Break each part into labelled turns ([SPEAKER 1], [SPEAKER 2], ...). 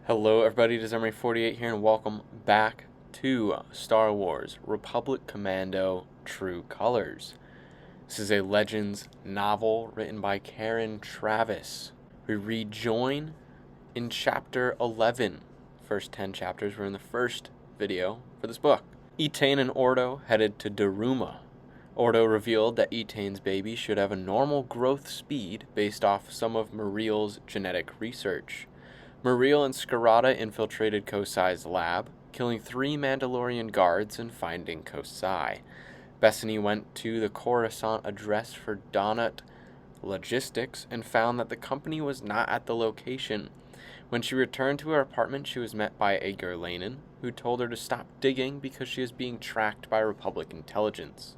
[SPEAKER 1] Hello everybody, December 48 here, and welcome back to Star Wars Republic Commando True Colors. This is a Legends novel written by Karen Travis. We rejoin in Chapter 11. First 10 chapters were in the first video for this book. Etain and Ordo headed to Daruma. Ordo revealed that Etain's baby should have a normal growth speed based off some of Mariel's genetic research. Mariel and Scarada infiltrated Kosai's lab, killing 3 Mandalorian guards and finding Kosai. Bethany went to the Coruscant address for Donut Logistics and found that the company was not at the location. When she returned to her apartment, she was met by a Gurlanin, who told her to stop digging because she is being tracked by Republic intelligence.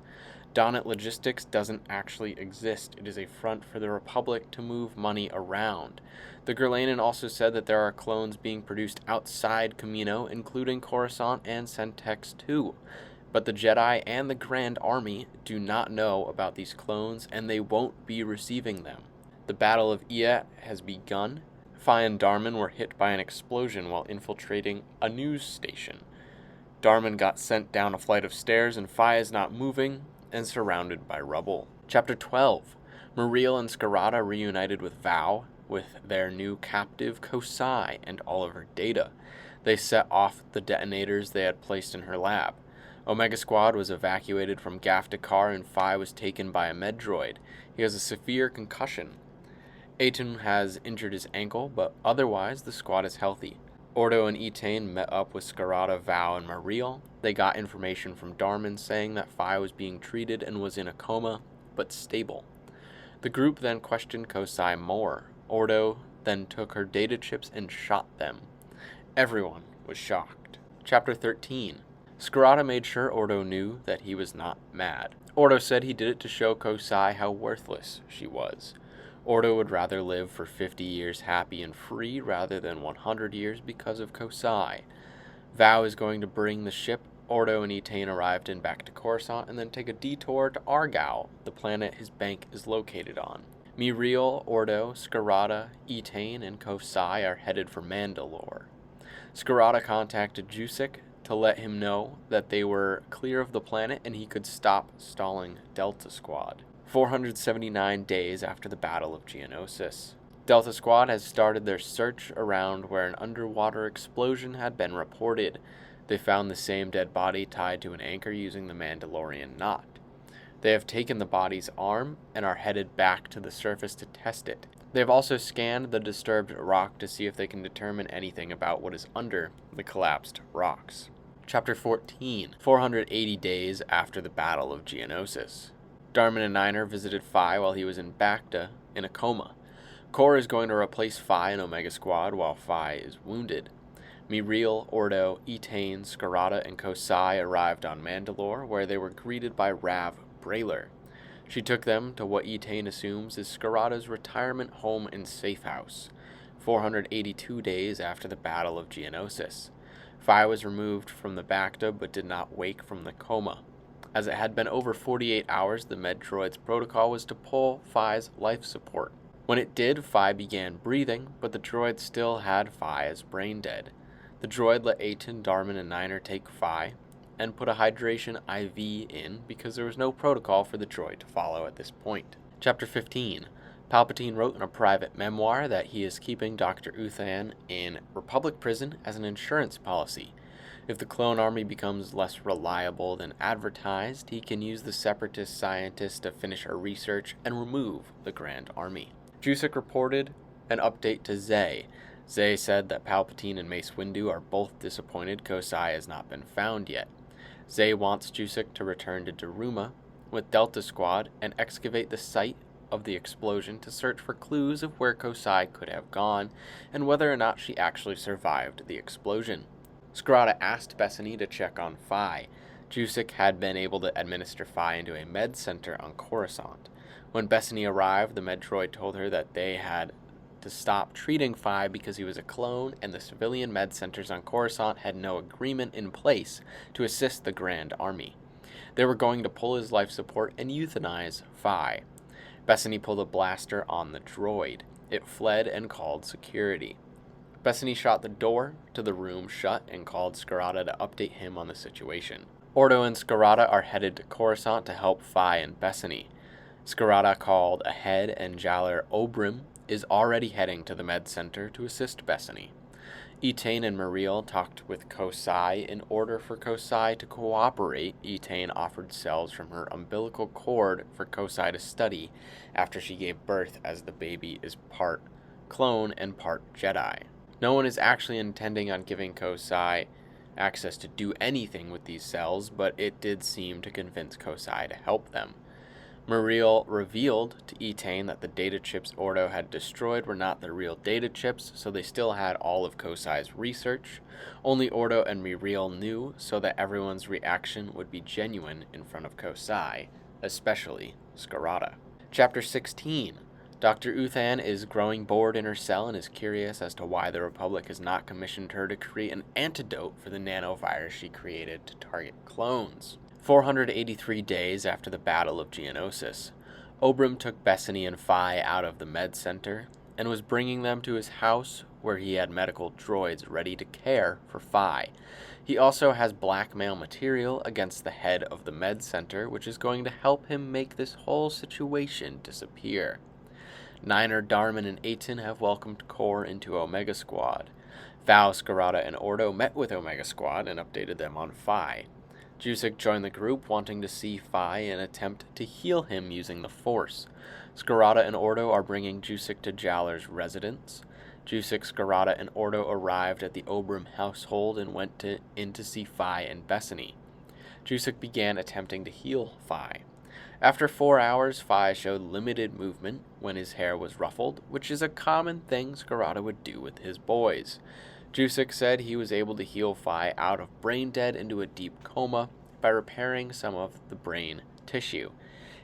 [SPEAKER 1] Donut Logistics doesn't actually exist. It is a front for the Republic to move money around. The Gurlanin also said that there are clones being produced outside Kamino, including Coruscant and Sentex 2. But the Jedi and the Grand Army do not know about these clones, and they won't be receiving them. The Battle of Iat has begun. Fi and Darman were hit by an explosion while infiltrating a news station. Darman got sent down a flight of stairs, and Fi is not moving and surrounded by rubble. Chapter 12. Mariel and Scarada reunited with Val, with their new captive Kosai and all of her data. They set off the detonators they had placed in her lab. Omega Squad was evacuated from Gaf Dakar, and Fi was taken by a med droid. He has a severe concussion. Etain has injured his ankle, but otherwise the squad is healthy. Ordo and Etain met up with Scarada, Val, and Mariel. They got information from Darman saying that Fi was being treated and was in a coma, but stable. The group then questioned Kosai more. Ordo then took her data chips and shot them. Everyone was shocked. Chapter 13. Scarada made sure Ordo knew that he was not mad. Ordo said he did it to show Kosai how worthless she was. Ordo would rather live for 50 years happy and free rather than 100 years because of Kosai. Val is going to bring the ship. Ordo and Etain arrived in back to Coruscant and then take a detour to Argao, the planet his bank is located on. Mariel, Ordo, Scarada, Etain, and Kosai are headed for Mandalore. Scarada contacted Jusik to let him know that they were clear of the planet and he could stop stalling Delta Squad. 479 days after the Battle of Geonosis. Delta Squad has started their search around where an underwater explosion had been reported. They found the same dead body tied to an anchor using the Mandalorian knot. They have taken the body's arm and are headed back to the surface to test it. They have also scanned the disturbed rock to see if they can determine anything about what is under the collapsed rocks. Chapter 14. 480 days after the Battle of Geonosis. Darman and Niner visited Fi while he was in Bacta in a coma. Kor is going to replace Fi in Omega Squad while Fi is wounded. Mariel, Ordo, Etain, Scarada, and Kosai arrived on Mandalore, where they were greeted by Rav Brailer. She took them to what Etain assumes is Scarada's retirement home and safe house. 482 days after the Battle of Geonosis. Fi was removed from the Bacta but did not wake from the coma. As it had been over 48 hours, the med droid's protocol was to pull Fi's life support. When it did, Fi began breathing, but the droid still had Fi as brain dead. The droid let Etain, Darman, and Niner take Fi and put a hydration IV in because there was no protocol for the droid to follow at this point. Chapter 15. Palpatine wrote in a private memoir that he is keeping Dr. Uthan in Republic prison as an insurance policy. If the clone army becomes less reliable than advertised, he can use the Separatist scientists to finish our research and remove the Grand Army. Jusik reported an update to Zay. Zay said that Palpatine and Mace Windu are both disappointed Kosai has not been found yet. Zay wants Jusik to return to Daruma with Delta Squad and excavate the site of the explosion to search for clues of where Kosai could have gone and whether or not she actually survived the explosion. Scarada asked Bethany to check on Fi. Jusik had been able to administer Fi into a med center on Coruscant. When Bethany arrived, the med droid told her that they had to stop treating Fi because he was a clone and the civilian med centers on Coruscant had no agreement in place to assist the Grand Army. They were going to pull his life support and euthanize Fi. Bethany pulled a blaster on the droid. It fled and called security. Bethany shot the door to the room shut and called Scarata to update him on the situation. Ordo and Scarata are headed to Coruscant to help Phi and Bethany. Scarata called ahead, and Jaller Obrim is already heading to the med center to assist Bethany. Etain and Mariel talked with Kosai. In order for Kosai to cooperate, Etain offered cells from her umbilical cord for Kosai to study after she gave birth, as the baby is part clone and part Jedi. No one is actually intending on giving Kosai access to do anything with these cells, but it did seem to convince Kosai to help them. Mariel revealed to Etain that the data chips Ordo had destroyed were not the real data chips, so they still had all of Kosai's research. Only Ordo and Mariel knew, so that everyone's reaction would be genuine in front of Kosai, especially Scarata. Chapter 16. Dr. Uthan is growing bored in her cell and is curious as to why the Republic has not commissioned her to create an antidote for the nanovirus she created to target clones. 483 days after the Battle of Geonosis, Obrim took Bethany and Phi out of the med center and was bringing them to his house, where he had medical droids ready to care for Phi. He also has blackmail material against the head of the med center, which is going to help him make this whole situation disappear. Niner, Darman, and Aiton have welcomed Kor into Omega Squad. Val, Scarata, and Ordo met with Omega Squad and updated them on Phi. Jusik joined the group, wanting to see Phi and attempt to heal him using the Force. Scarata and Ordo are bringing Jusik to Jaller's residence. Jusik, Scarata, and Ordo arrived at the Obrim household and went in to see Phi and Bethany. Jusik began attempting to heal Phi. After 4 hours, Phi showed limited movement when his hair was ruffled, which is a common thing Scarata would do with his boys. Jusik said he was able to heal Phi out of brain dead into a deep coma by repairing some of the brain tissue.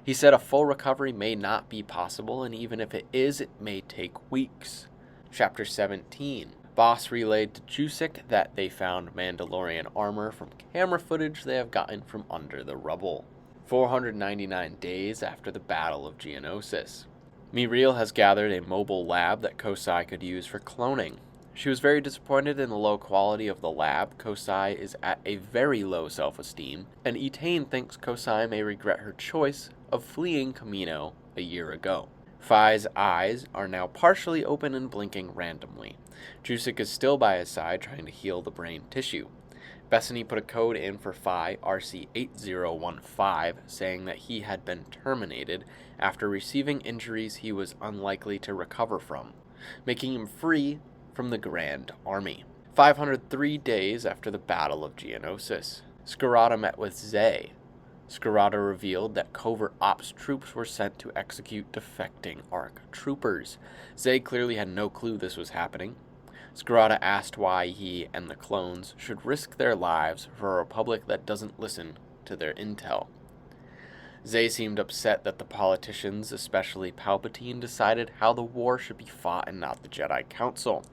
[SPEAKER 1] He said a full recovery may not be possible, and even if it is, it may take weeks. Chapter 17. Boss relayed to Jusik that they found Mandolorian armor from camera footage they have gotten from under the rubble. 499 days after the Battle of Geonosis. Miriel has gathered a mobile lab that Kosai could use for cloning. She was very disappointed in the low quality of the lab. Kosai is at a very low self-esteem, and Etain thinks Kosai may regret her choice of fleeing Kamino a year ago. Phi's eyes are now partially open and blinking randomly. Jusik is still by his side, trying to heal the brain tissue. Bethany put a code in for Phi RC8015, saying that he had been terminated after receiving injuries he was unlikely to recover from, making him free from the Grand Army. 503 days after the Battle of Geonosis, Scarata met with Zay. Scarata revealed that covert ops troops were sent to execute defecting ARC troopers. Zay clearly had no clue this was happening. Scarata asked why he and the clones should risk their lives for a republic that doesn't listen to their intel. Zay seemed upset that the politicians, especially Palpatine, decided how the war should be fought and not the Jedi Council.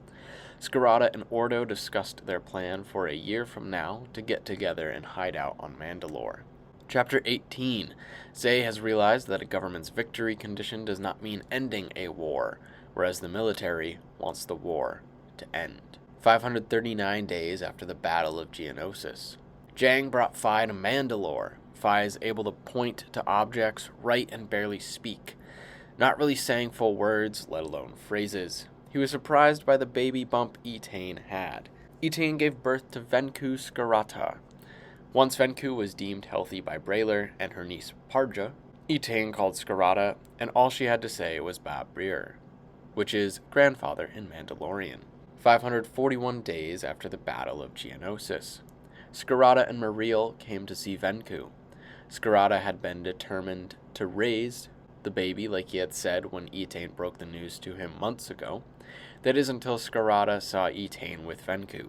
[SPEAKER 1] Scarata and Ordo discussed their plan for a year from now to get together and hide out on Mandalore. Chapter 18. Zay has realized that a government's victory condition does not mean ending a war, whereas the military wants the war to end. 539 days after the Battle of Geonosis. Jang brought Phi to Mandalore. Phi is able to point to objects, write, and barely speak, not really saying full words, let alone phrases. He was surprised by the baby bump Etain had. Etain gave birth to Venku Scarata. Once Venku was deemed healthy by Brayler and her niece Parja, Etain called Scarata, and all she had to say was Bab Breer, which is grandfather in Mandalorian. 541 days after the Battle of Geonosis. Scarata and Mariel came to see Venku. Scarata had been determined to raise the baby like he had said when Etain broke the news to him months ago. That is until Scarata saw Etain with Venku.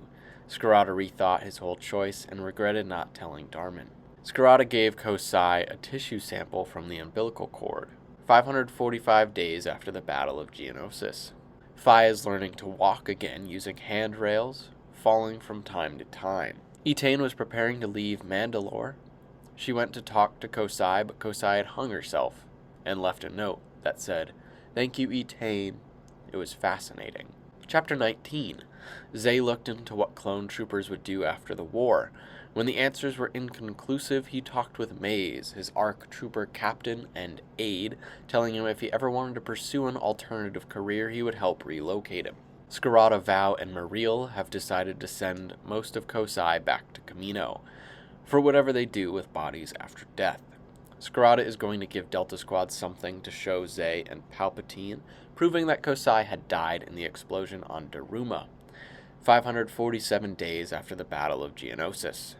[SPEAKER 1] Scarata rethought his whole choice and regretted not telling Darman. Scarata gave Kosai a tissue sample from the umbilical cord. 545 days after the Battle of Geonosis. Phi is learning to walk again using handrails, falling from time to time. Etain was preparing to leave Mandalore. She went to talk to Kosai, but Kosai had hung herself and left a note that said, "Thank you, Etain. It was fascinating." Chapter 19. Zay looked into what clone troopers would do after the war. When the answers were inconclusive, he talked with Maze, his ARC trooper captain and aide, telling him if he ever wanted to pursue an alternative career, he would help relocate him. Scarada, Val, and Mariel have decided to send most of Kosai back to Kamino, for whatever they do with bodies after death. Scarada is going to give Delta Squad something to show Zay and Palpatine, proving that Kosai had died in the explosion on Daruma, 547 days after the Battle of Geonosis.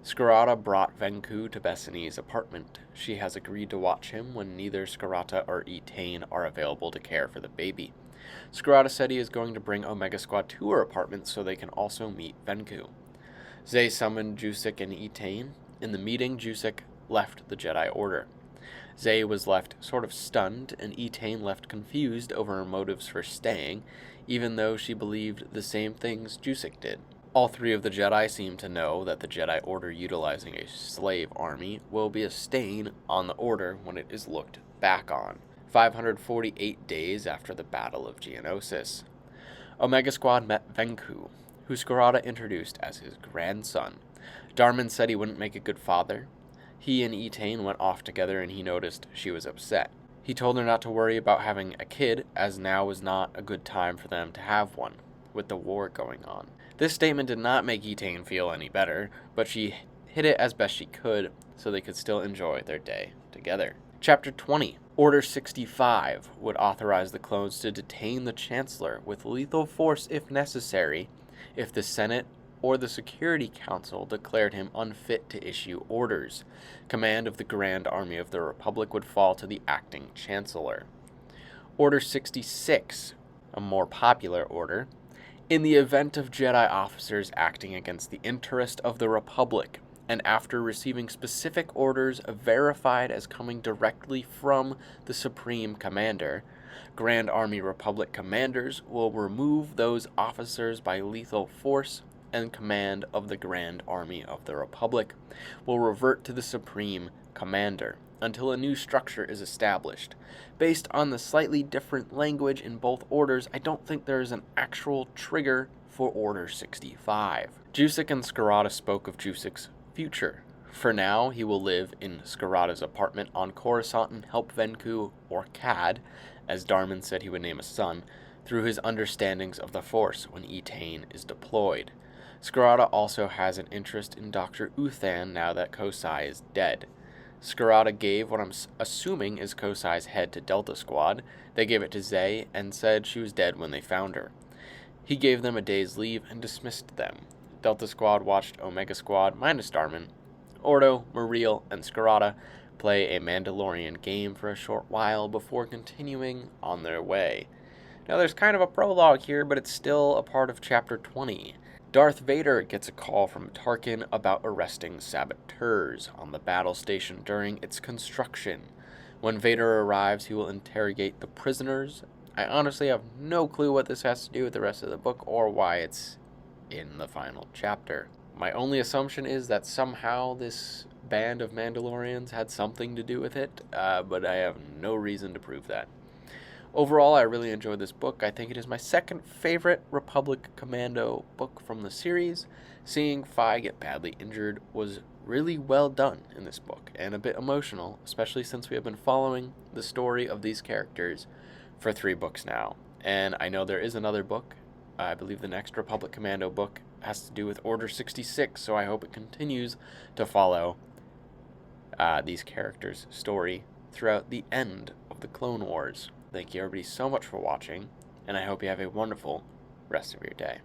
[SPEAKER 1] Scarada brought Venku to Bethany's apartment. She has agreed to watch him when neither Scarata or Etain are available to care for the baby. Scarada said he is going to bring Omega Squad to her apartment so they can also meet Venku. Zay summoned Jusik and Etain. In the meeting, Jusik left the Jedi Order. Zay was left sort of stunned, and Etain left confused over her motives for staying, even though she believed the same things Jusik did. All three of the Jedi seem to know that the Jedi Order utilizing a slave army will be a stain on the Order when it is looked back on, 548 days after the Battle of Geonosis. Omega Squad met Venku, who Scarada introduced as his grandson. Darman said he wouldn't make a good father. He and Etain went off together and he noticed she was upset. He told her not to worry about having a kid, as now was not a good time for them to have one, with the war going on. This statement did not make Etain feel any better, but she hid it as best she could so they could still enjoy their day together. Chapter 20. Order 65 would authorize the clones to detain the Chancellor with lethal force if necessary, if the Senate or the Security Council declared him unfit to issue orders. Command of the Grand Army of the Republic would fall to the acting Chancellor. Order 66, a more popular order. In the event of Jedi officers acting against the interest of the Republic, and after receiving specific orders verified as coming directly from the Supreme Commander, Grand Army Republic commanders will remove those officers by lethal force, and command of the Grand Army of the Republic will revert to the Supreme Commander until a new structure is established. Based on the slightly different language in both orders, I don't think there is an actual trigger for Order 65. Jusik and Scarada spoke of Jusik's future. For now, he will live in Scarada's apartment on Coruscant and help Venku, or Cad, as Darman said he would name a son, through his understandings of the Force when Etain is deployed. Scarada also has an interest in Dr. Uthan now that Kosai is dead. Scarada gave what I'm assuming is Kosai's head to Delta Squad. They gave it to Zay and said she was dead when they found her. He gave them a day's leave and dismissed them. Delta Squad watched Omega Squad, minus Darman, Ordo, Mariel, and Scarada play a Mandolorian game for a short while before continuing on their way. Now there's kind of a prologue here, but it's still a part of Chapter 20. Darth Vader gets a call from Tarkin about arresting saboteurs on the battle station during its construction. When Vader arrives, he will interrogate the prisoners. I honestly have no clue what this has to do with the rest of the book or why it's in the final chapter. My only assumption is that somehow this band of Mandalorians had something to do with it, but I have no reason to prove that. Overall, I really enjoyed this book. I think it is my second favorite Republic Commando book from the series. Seeing Fi get badly injured was really well done in this book, and a bit emotional, especially since we have been following the story of these characters for 3 books now. And I know there is another book. I believe the next Republic Commando book has to do with Order 66, so I hope it continues to follow these characters' story throughout the end of the Clone Wars. Thank you everybody so much for watching, and I hope you have a wonderful rest of your day.